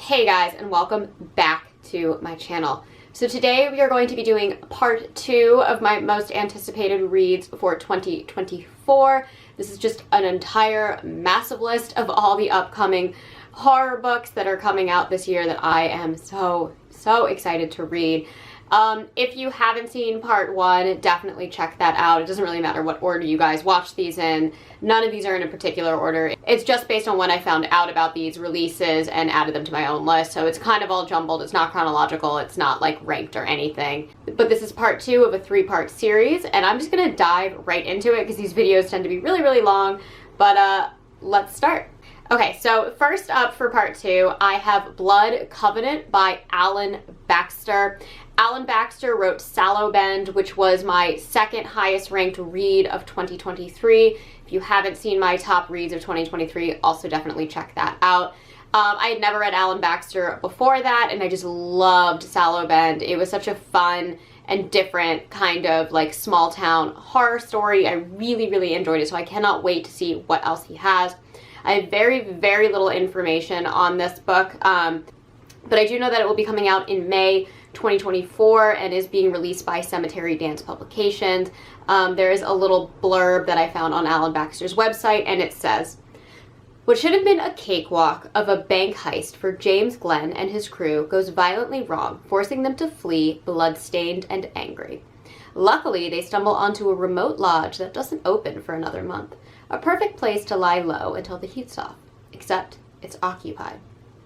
Hey guys, and welcome back to my channel. So today we are going to be doing part 2 of my most anticipated reads for 2024. This is just an entire massive list of all the upcoming horror books that are coming out this year that I am so excited to read. If you haven't seen part 1, definitely check that out. It doesn't really matter what order you guys watch these in. None of these are in a particular order. It's just based on when I found out about these releases and added them to my own list. So it's kind of all jumbled. It's not chronological. It's not like ranked or anything. But this is part 2 of a 3-part series, and I'm just gonna dive right into it because these videos tend to be really long. But let's start. Okay, so first up for part 2, I have Blood Covenant by Alan Baxter. Alan Baxter wrote Sallow Bend, which was my second highest ranked read of 2023. If you haven't seen my top reads of 2023, also definitely check that out. I had never read Alan Baxter before that, and I just loved Sallow Bend. It was such a fun and different kind of like small town horror story. I really enjoyed it, so I cannot wait to see what else he has. I have very little information on this book, but I do know that it will be coming out in May 2024 and is being released by Cemetery Dance Publications. There is a little blurb that I found on Alan Baxter's website, and it says, "What should have been a cakewalk of a bank heist for James Glenn and his crew goes violently wrong, forcing them to flee, blood-stained and angry. Luckily, they stumble onto a remote lodge that doesn't open for another month. A perfect place to lie low until the heat's off, except it's occupied.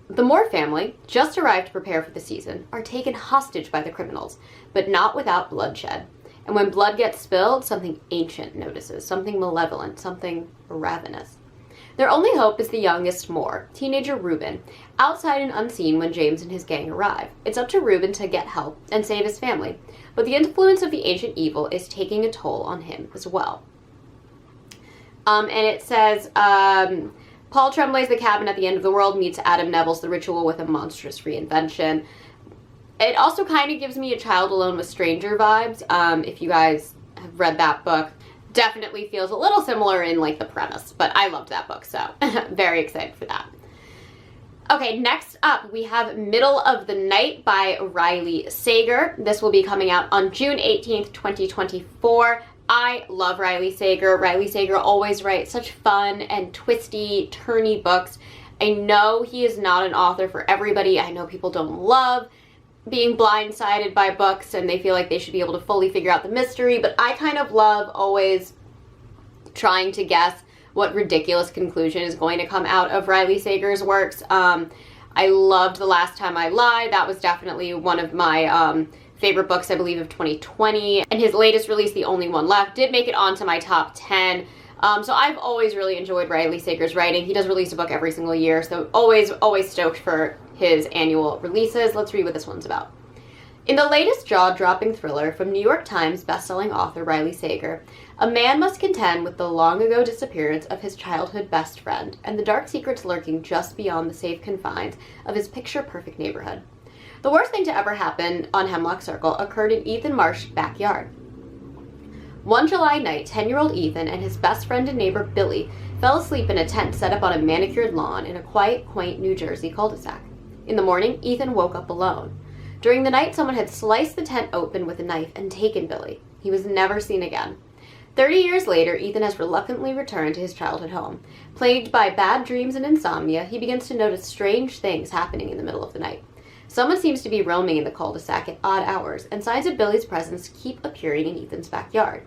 The Moore family, just arrived to prepare for the season, are taken hostage by the criminals, but not without bloodshed. And when blood gets spilled, something ancient notices, something malevolent, something ravenous. Their only hope is the youngest Moore, teenager Reuben, outside and unseen when James and his gang arrive. It's up to Reuben to get help and save his family, but the influence of the ancient evil is taking a toll on him as well." And it says, Paul Tremblay's The Cabin at the End of the World meets Adam Neville's The Ritual with a monstrous reinvention. It also kind of gives me A Child Alone with Stranger vibes. If you guys have read that book, definitely feels a little similar in like the premise, but I loved that book, so very excited for that. Okay, next up we have Middle of the Night by Riley Sager. This will be coming out on June 18th, 2024. I love Riley Sager. Riley Sager always writes such fun and twisty, turny books. I know he is not an author for everybody. I know people don't love being blindsided by books and they feel like they should be able to fully figure out the mystery, but I kind of love always trying to guess what ridiculous conclusion is going to come out of Riley Sager's works. I loved The Last Time I Lied. That was definitely one of my favorite books, I believe, of 2020. And his latest release, The Only One Left, did make it onto my top 10. So I've always really enjoyed Riley Sager's writing. He does release a book every single year, so always stoked for his annual releases. Let's read what this one's about. In the latest jaw-dropping thriller from New York Times bestselling author Riley Sager, a man must contend with the long-ago disappearance of his childhood best friend and the dark secrets lurking just beyond the safe confines of his picture-perfect neighborhood. The worst thing to ever happen on Hemlock Circle occurred in Ethan Marsh's backyard. One July night, 10-year-old Ethan and his best friend and neighbor Billy fell asleep in a tent set up on a manicured lawn in a quiet, quaint New Jersey cul-de-sac. In the morning, Ethan woke up alone. During the night, someone had sliced the tent open with a knife and taken Billy. He was never seen again. 30 years later, Ethan has reluctantly returned to his childhood home. Plagued by bad dreams and insomnia, he begins to notice strange things happening in the middle of the night. Someone seems to be roaming in the cul-de-sac at odd hours, and signs of Billy's presence keep appearing in Ethan's backyard.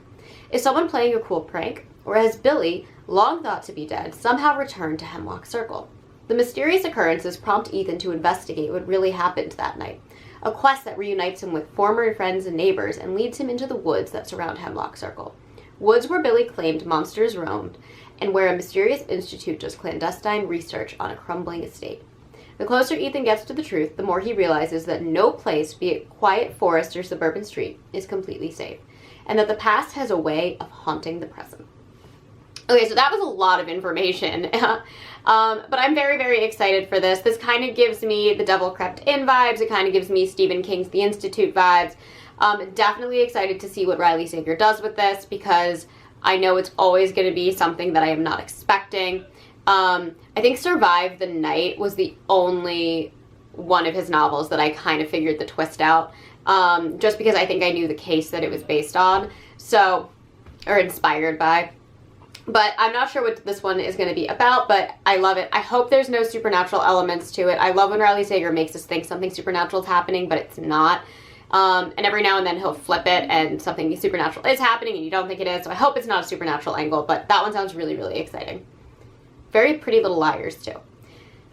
Is someone playing a cool prank, or has Billy, long thought to be dead, somehow returned to Hemlock Circle? The mysterious occurrences prompt Ethan to investigate what really happened that night, a quest that reunites him with former friends and neighbors and leads him into the woods that surround Hemlock Circle. Woods where Billy claimed monsters roamed, and where a mysterious institute does clandestine research on a crumbling estate. The closer Ethan gets to the truth, the more he realizes that no place, be it quiet forest or suburban street, is completely safe, and that the past has a way of haunting the present. Okay, so that was a lot of information, but I'm very excited for this. This kind of gives me The Devil Crept In vibes. It kind of gives me Stephen King's The Institute vibes. Definitely excited to see what Riley Sager does with this because I know it's always going to be something that I am not expecting. I think Survive the Night was the only one of his novels that I kind of figured the twist out, just because I think I knew the case that it was based on, so, or inspired by. But I'm not sure what this one is going to be about, but I love it. I hope there's no supernatural elements to it. I love when Riley Sager makes us think something supernatural is happening, but it's not. And every now and then he'll flip it and something supernatural is happening and you don't think it is. So I hope it's not a supernatural angle, but that one sounds really, really exciting. Very Pretty Little Liars, too.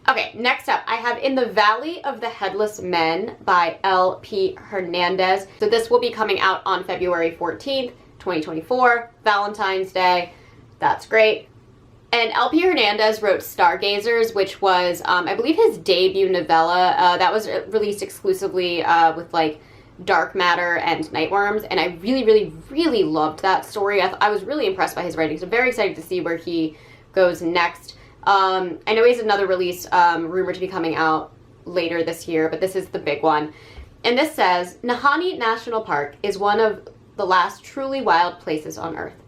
Okay, next up, I have In the Valley of the Headless Men by L.P. Hernandez. So this will be coming out on February 14th, 2024, Valentine's Day. That's great. And L.P. Hernandez wrote Stargazers, which was, I believe, his debut novella. That was released exclusively with, like, dark matter and nightworms, and I really, really, really loved that story. I was really impressed by his writing, so I'm very excited to see where he goes next. I know he has another release rumored to be coming out later this year, but this is the big one. And this says, Nahanni National Park is one of the last truly wild places on Earth.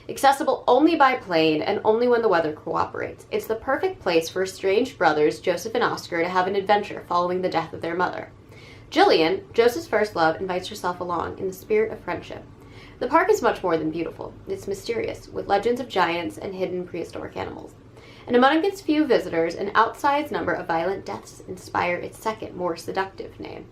Accessible only by plane and only when the weather cooperates. It's the perfect place for estranged brothers Joseph and Oscar to have an adventure following the death of their mother. Jillian, Joseph's first love, invites herself along in the spirit of friendship. The park is much more than beautiful. It's mysterious, with legends of giants and hidden prehistoric animals. And among its few visitors, an outsized number of violent deaths inspire its second, more seductive name.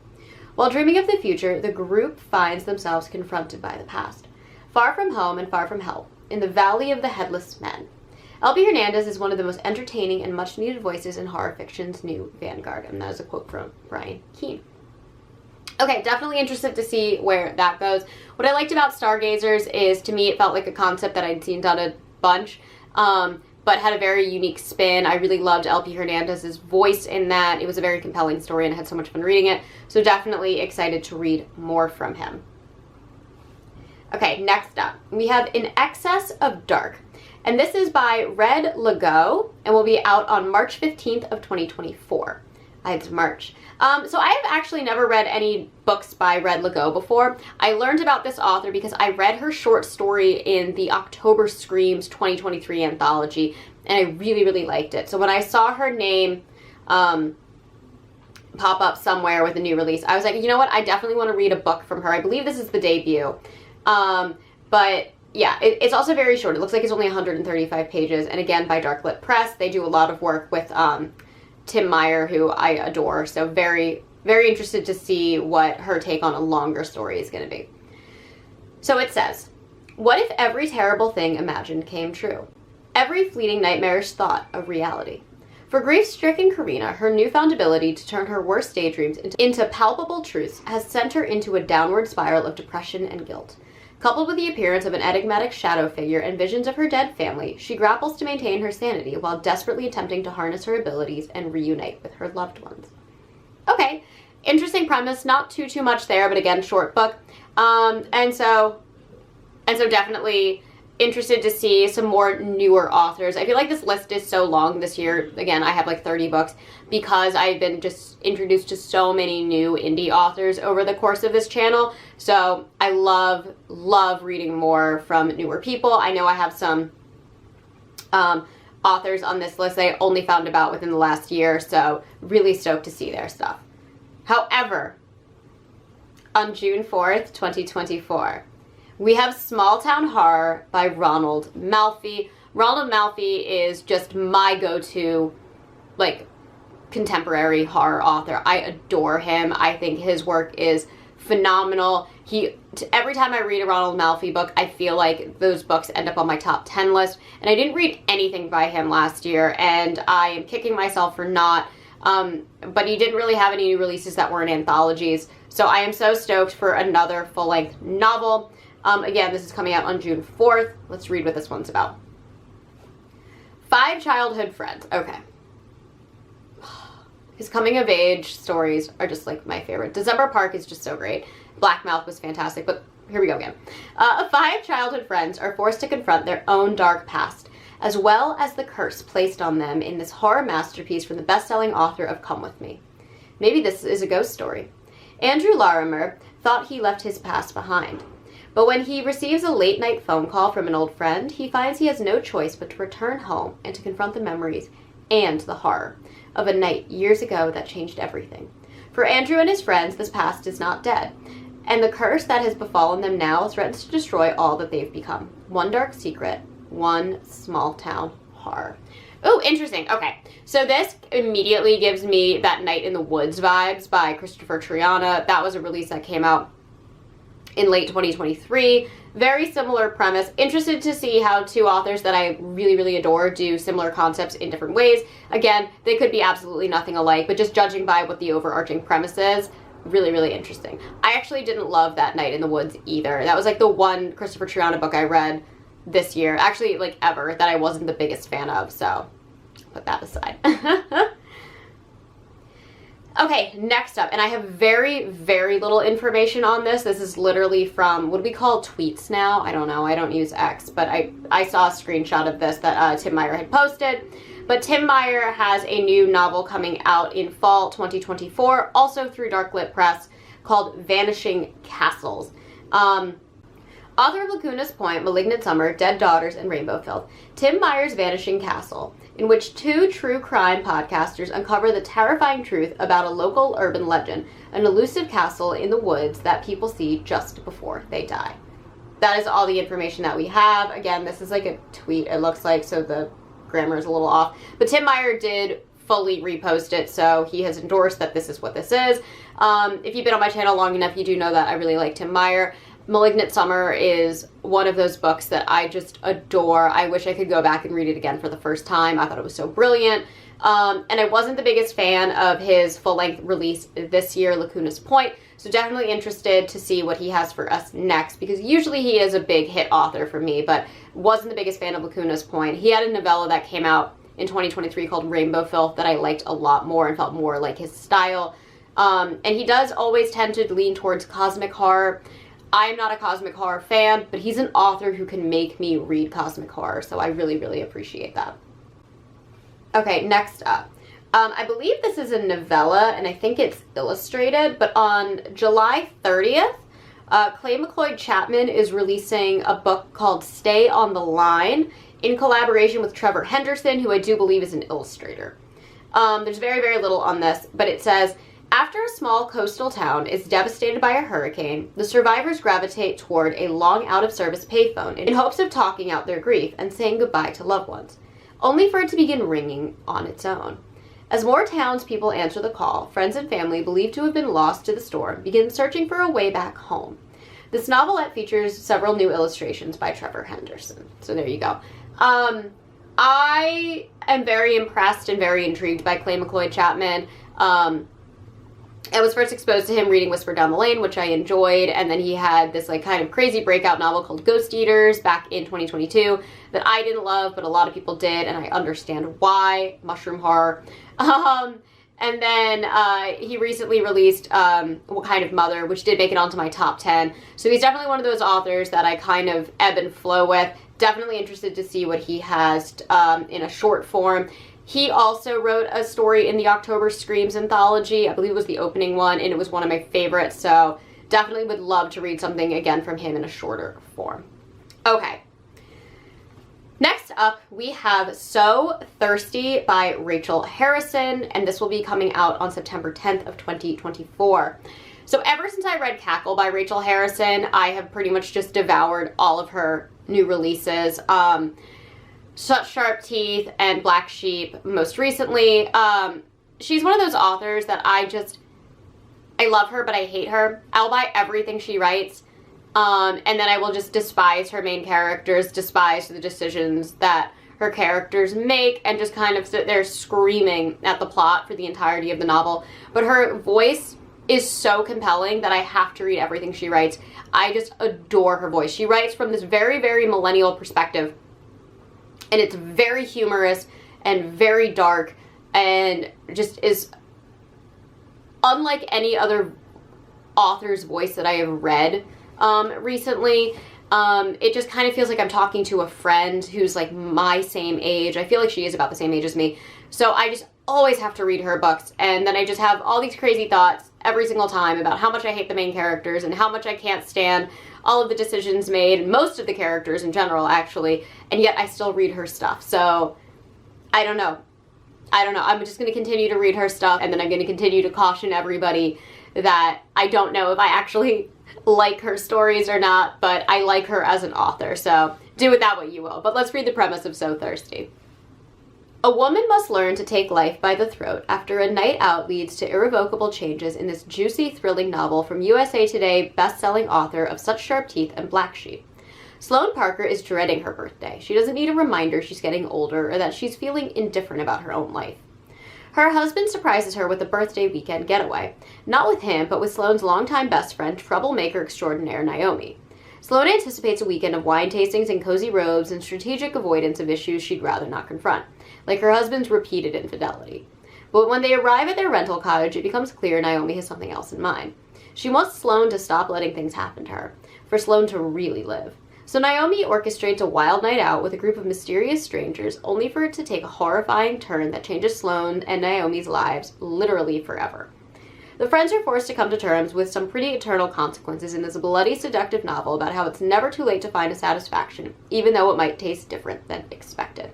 While dreaming of the future, the group finds themselves confronted by the past. Far from home and far from help, in the Valley of the Headless Men. L.P. Hernandez is one of the most entertaining and much-needed voices in horror fiction's new vanguard. And that is a quote from Brian Keene. Okay, definitely interested to see where that goes. What I liked about Stargazers is, to me, it felt like a concept that I'd seen done a bunch, but had a very unique spin. I really loved L.P. Hernandez's voice in that. It was a very compelling story, and I had so much fun reading it. So definitely excited to read more from him. Okay, next up, we have In Excess of Dark. And this is by Red Legault, and will be out on March 15th of 2024. It's March. So I have actually never read any books by Red Legault before. I learned about this author because I read her short story in the October Screams 2023 anthology, and I really, really liked it. So when I saw her name pop up somewhere with a new release, I was like, you know what? I definitely want to read a book from her. I believe this is the debut. But yeah, it's also very short. It looks like it's only 135 pages, and again, by Darklit Press. They do a lot of work with Tim Meyer, who I adore, so very, very interested to see what her take on a longer story is going to be. So it says, what if every terrible thing imagined came true? Every fleeting nightmarish thought of reality. For grief-stricken Karina, her newfound ability to turn her worst daydreams into palpable truths has sent her into a downward spiral of depression and guilt. Coupled with the appearance of an enigmatic shadow figure and visions of her dead family, she grapples to maintain her sanity while desperately attempting to harness her abilities and reunite with her loved ones. Okay, interesting premise, not too much there, but again, short book. And so definitely interested to see some more newer authors. I feel like this list is so long this year. Again, I have like 30 books because I've been just introduced to so many new indie authors over the course of this channel. So I love reading more from newer people. I know I have some authors on this list that I only found about within the last year, so really stoked to see their stuff. However, on June 4th, 2024, we have Smalltown Horror by Ronald Malfi. Ronald Malfi is just my go-to, like, contemporary horror author. I adore him. I think his work is phenomenal. Every time I read a Ronald Malfi book, I feel like those books end up on my top 10 list. And I didn't read anything by him last year, and I am kicking myself for not. But he didn't really have any new releases that weren't anthologies. So I am so stoked for another full-length novel. Again, this is coming out on June 4th. Let's read what this one's about. 5 childhood friends. Okay. His coming-of-age stories are just, like, my favorite. December Park is just so great. Blackmouth was fantastic, but here we go again. 5 childhood friends are forced to confront their own dark past, as well as the curse placed on them in this horror masterpiece from the best-selling author of Come With Me. Maybe this is a ghost story. Andrew Larimer thought he left his past behind. But when he receives a late-night phone call from an old friend, he finds he has no choice but to return home and to confront the memories and the horror of a night years ago that changed everything. For Andrew and his friends, this past is not dead, and the curse that has befallen them now threatens to destroy all that they've become. One dark secret, one small town horror. Oh, interesting. Okay, so this immediately gives me that Night in the Woods vibes by Christopher Triana. That was a release that came out in late 2023. Very similar premise. Interested to see how two authors that I really, really adore do similar concepts in different ways. Again, they could be absolutely nothing alike, but just judging by what the overarching premise is, really, really interesting. I actually didn't love that Night in the Woods either. That was like the one Christopher Triana book I read this year, actually like ever, that I wasn't the biggest fan of, so put that aside. Okay, next up, and I have very, very little information on this. This is literally from, what do we call tweets now? I don't know, I don't use X, but I saw a screenshot of this that Tim Meyer had posted. But Tim Meyer has a new novel coming out in fall 2024, also through Darklit Press, called Vanishing Castles. Author of Lacuna's Point, Malignant Summer, Dead Daughters, and Rainbow Filled, Tim Meyer's Vanishing Castle, in which two true crime podcasters uncover the terrifying truth about a local urban legend, an elusive castle in the woods that people see just before they die. That is all the information that we have. Again, this is like a tweet, it looks like, so the grammar is a little off. But Tim Meyer did fully repost it, so he has endorsed that this is what this is. If you've been on my channel long enough, you do know that I really like Tim Meyer. Malignant Summer is one of those books that I just adore. I wish I could go back and read it again for the first time. I thought it was so brilliant. And I wasn't the biggest fan of his full-length release this year, Lacuna's Point, so definitely interested to see what he has for us next, because usually he is a big hit author for me, but wasn't the biggest fan of Lacuna's Point. He had a novella that came out in 2023 called Rainbow Filth that I liked a lot more and felt more like his style. And he does always tend to lean towards cosmic horror. I'm not a cosmic horror fan, but he's an author who can make me read cosmic horror, so I really, really appreciate that. Okay, next up. I believe this is a novella, and I think it's illustrated, but on July 30th, Clay McLeod Chapman is releasing a book called Stay on the Line in collaboration with Trevor Henderson, who I do believe is an illustrator. There's very, very little on this, but it says, after a small coastal town is devastated by a hurricane, the survivors gravitate toward a long out-of-service payphone in hopes of talking out their grief and saying goodbye to loved ones, only for it to begin ringing on its own. As more townspeople answer the call, friends and family believed to have been lost to the storm begin searching for a way back home. This novelette features several new illustrations by Trevor Henderson. So there you go. I am very impressed and very intrigued by Clay McLeod Chapman. I was first exposed to him reading Whisper Down the Lane, which I enjoyed, and then he had this like kind of crazy breakout novel called Ghost Eaters back in 2022 that I didn't love, but a lot of people did, and I understand why. Mushroom horror. And then he recently released What Kind of Mother, which did make it onto my top 10. So he's definitely one of those authors that I kind of ebb and flow with. Definitely interested to see what he has in a short form. He also wrote a story in the October Screams anthology. I believe it was the opening one, and it was one of my favorites, so definitely would love to read something again from him in a shorter form. Okay. Next up, we have So Thirsty by Rachel Harrison, and this will be coming out on September 10th of 2024. So ever since I read Cackle by Rachel Harrison, I have pretty much just devoured all of her new releases. Such Sharp Teeth and Black Sheep most recently. She's one of those authors that I love her, but I hate her. I'll buy everything she writes, and then I will just despise her main characters, despise the decisions that her characters make, and just kind of sit there screaming at the plot for the entirety of the novel. But her voice is so compelling that I have to read everything she writes. I just adore her voice. She writes from this very, very millennial perspective, and it's very humorous and very dark and just is unlike any other author's voice that I have read recently. It just kind of feels like I'm talking to a friend who's like my same age. I feel like she is about the same age as me. So I just always have to read her books, and then I just have all these crazy thoughts every single time about how much I hate the main characters and how much I can't stand all of the decisions made, most of the characters in general actually, and yet I still read her stuff. So I don't know. I don't know, I'm just going to continue to read her stuff, and then I'm going to continue to caution everybody that I don't know if I actually like her stories or not, but I like her as an author, so do with that what you will. But let's read the premise of So Thirsty. A woman must learn to take life by the throat after a night out leads to irrevocable changes in this juicy, thrilling novel from USA Today best-selling author of Such Sharp Teeth and Black Sheep. Sloane Parker is dreading her birthday. She doesn't need a reminder she's getting older or that she's feeling indifferent about her own life. Her husband surprises her with a birthday weekend getaway. Not with him, but with Sloane's longtime best friend, troublemaker extraordinaire Naomi. Sloane anticipates a weekend of wine tastings and cozy robes and strategic avoidance of issues she'd rather not confront, like her husband's repeated infidelity. But when they arrive at their rental cottage, it becomes clear Naomi has something else in mind. She wants Sloane to stop letting things happen to her, for Sloane to really live. So Naomi orchestrates a wild night out with a group of mysterious strangers, only for it to take a horrifying turn that changes Sloane and Naomi's lives literally forever. The friends are forced to come to terms with some pretty eternal consequences in this bloody, seductive novel about how it's never too late to find a satisfaction, even though it might taste different than expected.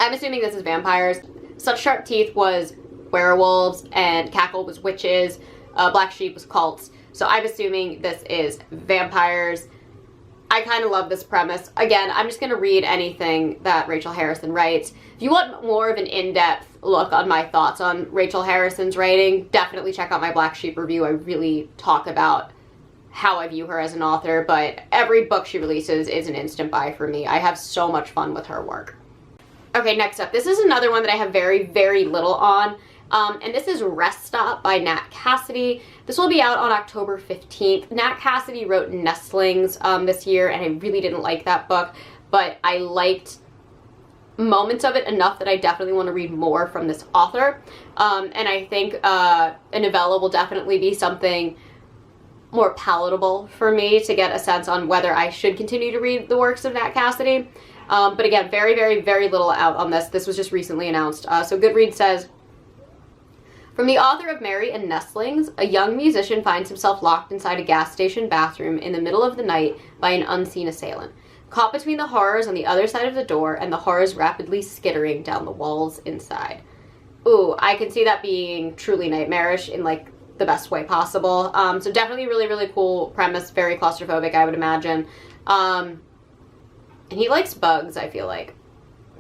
I'm assuming this is vampires. Such Sharp Teeth was werewolves, and Cackle was witches, Black Sheep was cults, so I'm assuming this is vampires. I kind of love this premise. Again, I'm just going to read anything that Rachel Harrison writes. If you want more of an in-depth look on my thoughts on Rachel Harrison's writing, definitely check out my Black Sheep review. I really talk about how I view her as an author, but every book she releases is an instant buy for me. I have so much fun with her work. Okay, next up. This is another one that I have very, very little on. And this is Rest Stop by Nat Cassidy. This will be out on October 15th. Nat Cassidy wrote Nestlings this year, and I really didn't like that book, but I liked moments of it enough that I definitely want to read more from this author. And I think a novella will definitely be something more palatable for me to get a sense on whether I should continue to read the works of Nat Cassidy. But again, very, very, very little out on this. This was just recently announced. So Goodreads says, from the author of Mary and Nestlings, a young musician finds himself locked inside a gas station bathroom in the middle of the night by an unseen assailant, caught between the horrors on the other side of the door and the horrors rapidly skittering down the walls inside. Ooh, I can see that being truly nightmarish in like the best way possible. So definitely really, really cool premise, very claustrophobic, I would imagine. And he likes bugs, I feel like.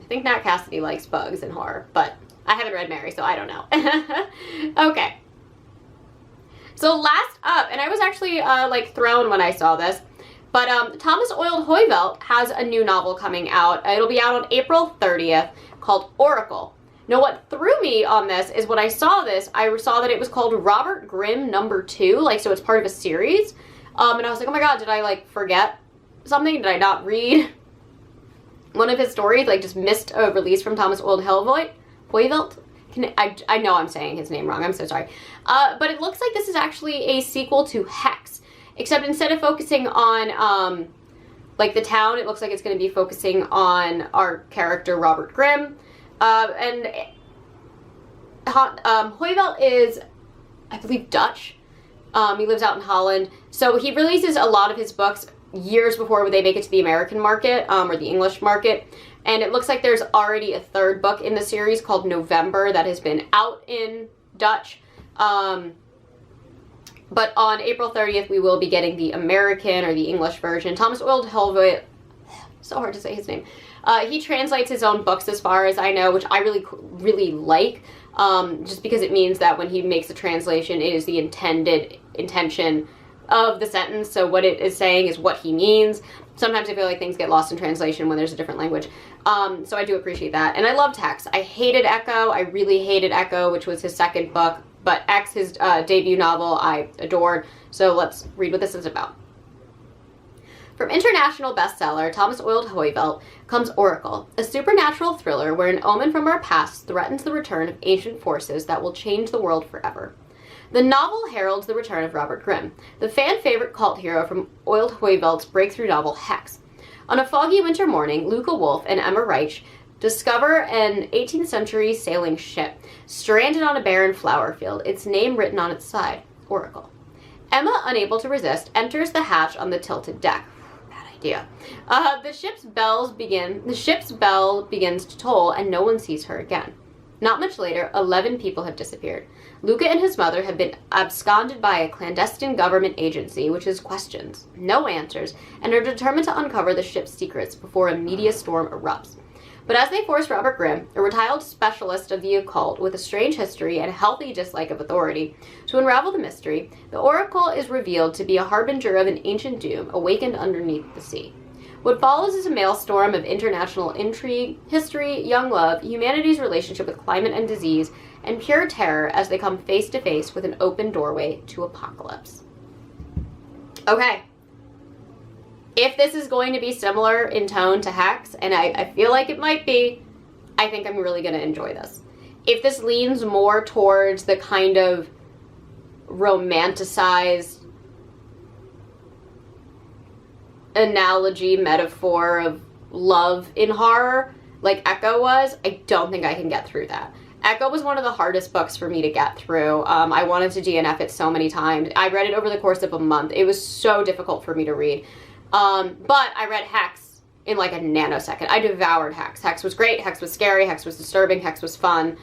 I think Nat Cassidy likes bugs in horror, but I haven't read Mary, so I don't know. Okay. So last up, and I was actually like thrown when I saw this, but Thomas Oyld Hoyvelt has a new novel coming out. It'll be out on April 30th called Oracle. Now what threw me on this is when I saw this, I saw that it was called Robert Grimm #2, like so it's part of a series. And I was like, oh my god, did I like forget something? Did I not read one of his stories? Like just missed a release from Thomas Oyld Hoyvelt? I know I'm saying his name wrong, I'm so sorry. But it looks like this is actually a sequel to Hex, except instead of focusing on like the town, it looks like it's going to be focusing on our character Robert Grimm. And Hoyvelt is, I believe, Dutch. He lives out in Holland. So he releases a lot of his books years before they make it to the American market, or the English market. And it looks like there's already a third book in the series called November that has been out in Dutch. But on April 30th, we will be getting the American or the English version. Thomas Oyld Hoyvelt, so hard to say his name. He translates his own books as far as I know, which I really, really like. Just because it means that when he makes a translation, it is the intention of the sentence. So what it is saying is what he means. Sometimes I feel like things get lost in translation when there's a different language. So I do appreciate that. And I loved Hex. I hated Echo. I really hated Echo, which was his second book. But X, his debut novel, I adored. So let's read what this is about. From international bestseller Thomas Oyld Hoyvelt comes Oracle, a supernatural thriller where an omen from our past threatens the return of ancient forces that will change the world forever. The novel heralds the return of Robert Grimm, the fan-favorite cult hero from Oyld Hoyvelt's breakthrough novel Hex. On a foggy winter morning, Luca Wolf and Emma Reich discover an 18th century sailing ship stranded on a barren flower field, its name written on its side, Oracle. Emma, unable to resist, enters the hatch on the tilted deck. Bad idea. The ship's bell begins to toll and no one sees her again. Not much later, 11 people have disappeared. Luca and his mother have been absconded by a clandestine government agency, which has questions, no answers, and are determined to uncover the ship's secrets before a media storm erupts. But as they force Robert Grimm, a retired specialist of the occult with a strange history and a healthy dislike of authority, to unravel the mystery, the oracle is revealed to be a harbinger of an ancient doom awakened underneath the sea. What follows is a maelstrom of international intrigue, history, young love, humanity's relationship with climate and disease, and pure terror as they come face to face with an open doorway to apocalypse. Okay. If this is going to be similar in tone to Hex, and I feel like it might be, I think I'm really going to enjoy this. If this leans more towards the kind of romanticized analogy, metaphor of love in horror, like Echo was, I don't think I can get through that. Echo was one of the hardest books for me to get through. I wanted to DNF it so many times. I read it over the course of a month. It was so difficult for me to read. But I read Hex in like a nanosecond. I devoured Hex. Hex was great. Hex was scary. Hex was disturbing. Hex was fun.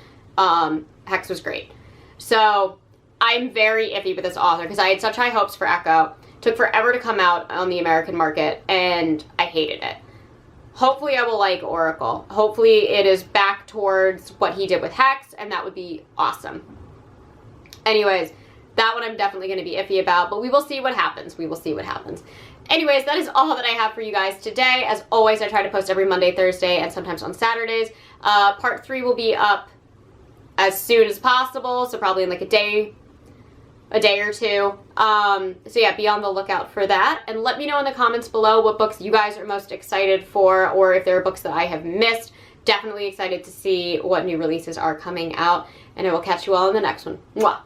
Hex was great. So I'm very iffy with this author because I had such high hopes for Echo. Took forever to come out on the American market, and I hated it. Hopefully I will like Oracle. Hopefully it is back towards what he did with Hex, and that would be awesome. Anyways, that one I'm definitely going to be iffy about, but we will see what happens. We will see what happens. Anyways, that is all that I have for you guys today. As always, I try to post every Monday, Thursday, and sometimes on Saturdays. Part 3 will be up as soon as possible, so probably in like a day or two. So yeah, be on the lookout for that. And let me know in the comments below what books you guys are most excited for, or if there are books that I have missed. Definitely excited to see what new releases are coming out. And I will catch you all in the next one. Mwah!